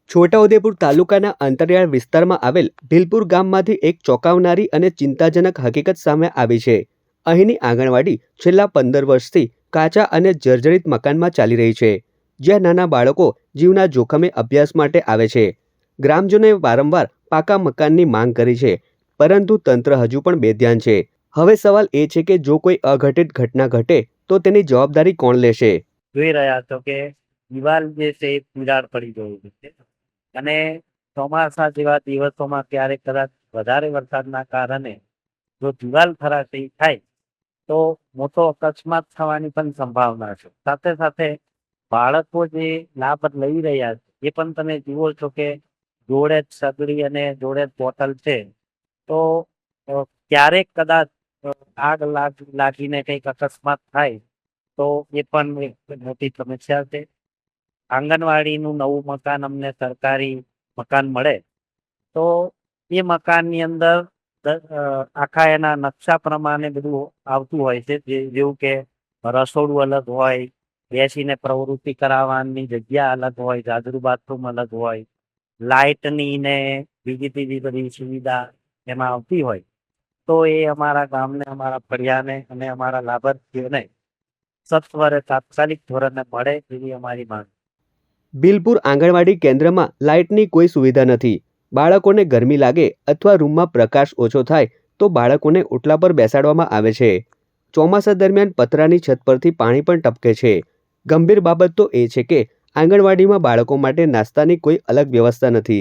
છોટાઉદેપુર તાલુકાના અંતરિયાળ વિસ્તારમાં આવેલ ભીલપુર ગામમાંથી એક ચોંકાવનારી અને ચિંતાજનક હકીકત સામે આવી છે। અહીંની આંગણવાડી છેલ્લા 15 વર્ષથી કાચા અને જર્જરિત મકાનમાં ચાલી રહી છે, જ્યાં નાના બાળકો જીવના જોખમે અભ્યાસ માટે આવે છે। ગ્રામજનોએ વારંવાર પાકા મકાનની માંગ કરી છે, પરંતુ તંત્ર હજુ પણ બેધ્યાન છે। હવે સવાલ એ છે કે જો કોઈ અઘટિત ઘટના ઘટે તો તેની જવાબદારી કોણ લેશે? જોઈ રહ્યા છો કે દિવાલ જે છે એ તિરાડ પડી ગયું છે અને ચોમાસા જેવા દિવસોમાં ક્યારેક કદાચ વધારે વરસાદના કારણે જો દિવાલ ખરાશી થાય તો મોટો અકસ્માત થવાની પણ સંભાવના છે। સાથે સાથે બાળકો જે લાભ લઈ રહ્યા છે એ પણ તમે જુઓ છો કે જોડે જ સગડી અને જોડે જ બોટલ છે, તો ક્યારેક કદાચ આગ લાગીને કંઈક અકસ્માત થાય તો એ પણ એક મોટી સમસ્યા છે। આંગણવાડીનું નવું મકાન અમને સરકારી મકાન મળે તો એ મકાનની અંદર આખા એના નકશા પ્રમાણે બધું આવતું હોય છે, જેવું કે રસોડું અલગ હોય, બેસીને પ્રવૃત્તિ કરાવવાની જગ્યા અલગ હોય, જાજરૂ બાથરૂમ અલગ હોય, લાઇટની ને બીજી ત્રીજી બધી સુવિધા એમાં આવતી હોય, તો એ અમારા ગામને, અમારા ફળિયાને અને અમારા લાભાર્થીઓને સત્વરે તાત્કાલિક ધોરણે મળે એવી અમારી માંગ। ભીલપુર આંગણવાડી કેન્દ્રમાં લાઇટની કોઈ સુવિધા નથી। બાળકોને ગરમી લાગે અથવા રૂમમાં પ્રકાશ ઓછો થાય તો બાળકોને ઓટલા પર બેસાડવામાં આવે છે। ચોમાસા દરમિયાન પતરાની છત પરથી પાણી પણ ટપકે છે। ગંભીર બાબત તો એ છે કે આંગણવાડીમાં બાળકો માટે નાસ્તાની કોઈ અલગ વ્યવસ્થા નથી।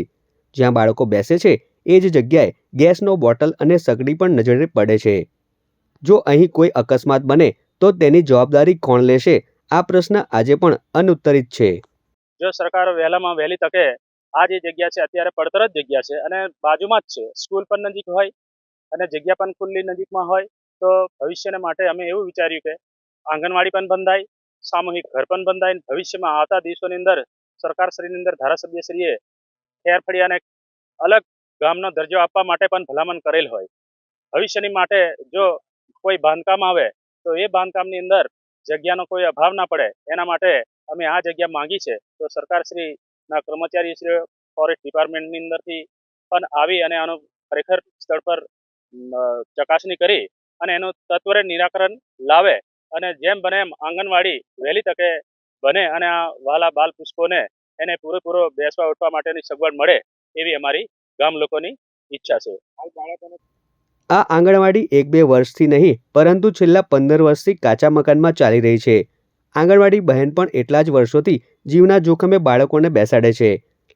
જ્યાં બાળકો બેસે છે એ જ જગ્યાએ ગેસનો બોટલ અને સગડી પણ નજરે પડે છે। જો અહીં કોઈ અકસ્માત બને તો તેની જવાબદારી કોણ લેશે? આ પ્રશ્ન આજે પણ અનુત્તરિત છે। જો સરકાર વહેલામાં વહેલી તકે આ જે જગ્યા છે અત્યારે પડતર જ જગ્યા છે અને બાજુમાં જ છે, સ્કૂલ પણ નજીક હોય અને જગ્યા પણ ખુલ્લી નજીકમાં હોય, તો ભવિષ્યને માટે અમે એવું વિચાર્યું કે આંગણવાડી પણ બંધાય, સામૂહિક ઘર પણ બંધાય। ભવિષ્યમાં આવતા દિવસોની અંદર સરકારશ્રીની અંદર ધારાસભ્યશ્રીએ ખેર ફળિયાને અલગ ગામનો દરજ્જો આપવા માટે પણ ભલામણ કરેલ હોય। ભવિષ્યની માટે જો કોઈ બાંધકામ આવે તો એ બાંધકામની અંદર જગ્યાનો કોઈ અભાવ ના પડે એના માટે અમે આ જગ્યા માંગી છે। તો સરકારશ્રીના કર્મચારીશ્રીઓ ફોરેસ્ટ ડિપાર્ટમેન્ટની અંદરથી પણ આવી અને આનું ખરેખર સ્થળ પર ચકાસણી કરી અને એનું તત્વરે નિરાકરણ લાવે અને જેમ બને એમ આંગણવાડી વહેલી તકે બને અને આ વાલા બાલ પુષ્પોને એને પૂરેપૂરો બેસવા ઉઠવા માટેની સગવડ મળે એવી અમારી ગામ લોકોની ઈચ્છા છે। આ આંગણવાડી 1-2 વર્ષથી નહીં પરંતુ છેલ્લા 15 વર્ષથી કાચા મકાનમાં ચાલી રહી છે। આંગણવાડી બહેન પણ એટલા જ વર્ષોથી જીવના જોખમે બાળકોને બેસાડે છે।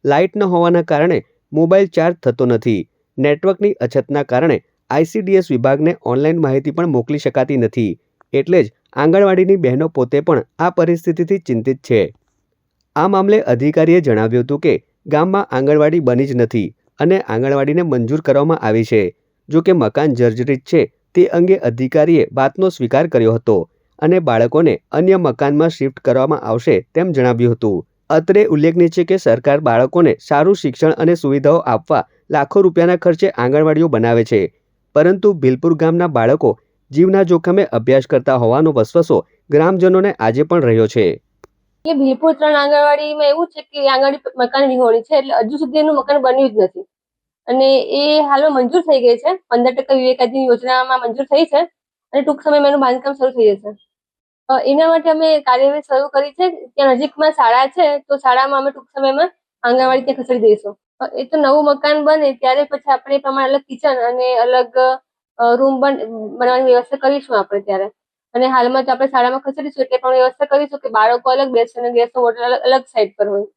લાઇટ ન હોવાના કારણે મોબાઈલ ચાર્જ થતો નથી। નેટવર્કની અછતના કારણે ICDS વિભાગને ઓનલાઈન માહિતી પણ મોકલી શકાતી નથી। એટલે જ આંગણવાડીની બહેનો પોતે પણ આ પરિસ્થિતિથી ચિંતિત છે। આ મામલે અધિકારીએ જણાવ્યું હતું કે ગામમાં આંગણવાડી બની જ નથી અને આંગણવાડીને મંજૂર કરવામાં આવી છે। જો કે મકાન જર્જરિત છે તે અંગે અધિકારીએ વાતનો સ્વીકાર કર્યો હતો અને બાળકોને અન્ય મકાનમાં શિફ્ટ કરવામાં આવશે તેમ જણાવ્યું હતું। અત્રે ઉલ્લેખનીય છે કે સરકાર બાળકોને સારું શિક્ષણ અને સુવિધાઓ આપવા લાખો રૂપિયાના ખર્ચે આંગણવાડીઓ બનાવે છે, પરંતુ ભીલપુર ગામના બાળકો જીવના જોખમે અભ્યાસ કરતા હોવાનો વસવસો ગ્રામજનોને આજે પણ રહ્યો છે। એટલે ભીલપુર 3 આંગણવાડીમાં એવું છે કે આંગણવાડી મકાન વિહોણી છે, એટલે હજુ સુધી એનું મકાન બન્યું જ નથી અને એ હાલમાં મંજૂર થઈ ગઈ છે। 15% વિવેકાધીન યોજનામાં મંજૂર થઈ છે અને ટૂંક સમયમાં એનું બાંધકામ શરૂ થઈ જશે। એના માટે અમે કાર્યવાહી શરૂ કરી છે। ત્યાં નજીકમાં શાળા છે, તો શાળામાં અમે ટૂંક સમયમાં આંગણવાડી ત્યાં ખસેડી દઈશું। એ તો નવું મકાન બને ત્યારે પછી આપણે એ પ્રમાણે અલગ કિચન અને અલગ રૂમ બનાવવાની વ્યવસ્થા કરીશું આપણે ત્યારે। અને હાલમાં તો આપણે શાળામાં ખસેડીશું એટલે પણ વ્યવસ્થા કરીશું કે બાળકો અલગ બેસે અને ગેસનો બોટલ અલગ સાઈડ પર હોય।